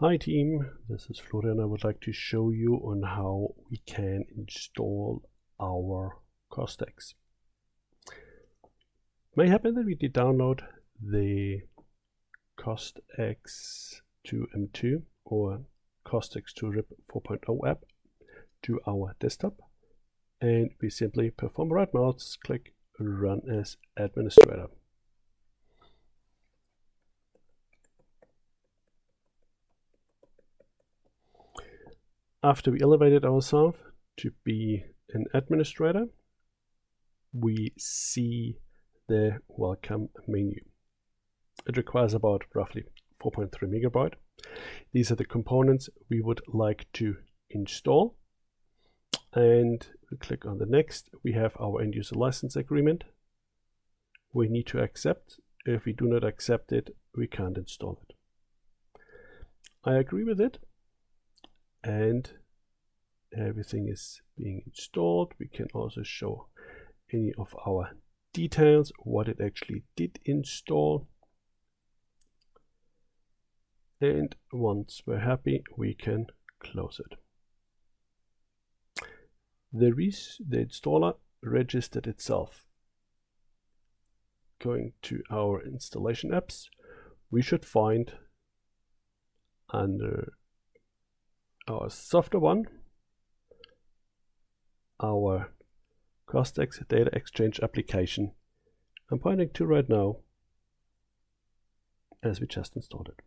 Hi team, this is Florian. I would like to show you on how we can install our CostX. It may happen that we did download the CostX to M2 or CostX to RIB 4.0 app to our desktop, and we simply perform right mouse click Run as Administrator. After we elevated ourselves to be an administrator, we see the welcome menu. It requires about roughly 4.3 megabyte. These are the components we would like to install. And we click on the next. We have our end user license agreement. We need to accept. If we do not accept it, we can't install it. I agree with it. And everything is being installed. We can also show any of our details, what it actually did install. And once we're happy, we can close it. The installer registered itself. Going to our installation apps, we should find under our SoftwareOne our CostX data exchange application I'm pointing to right now as we just installed it.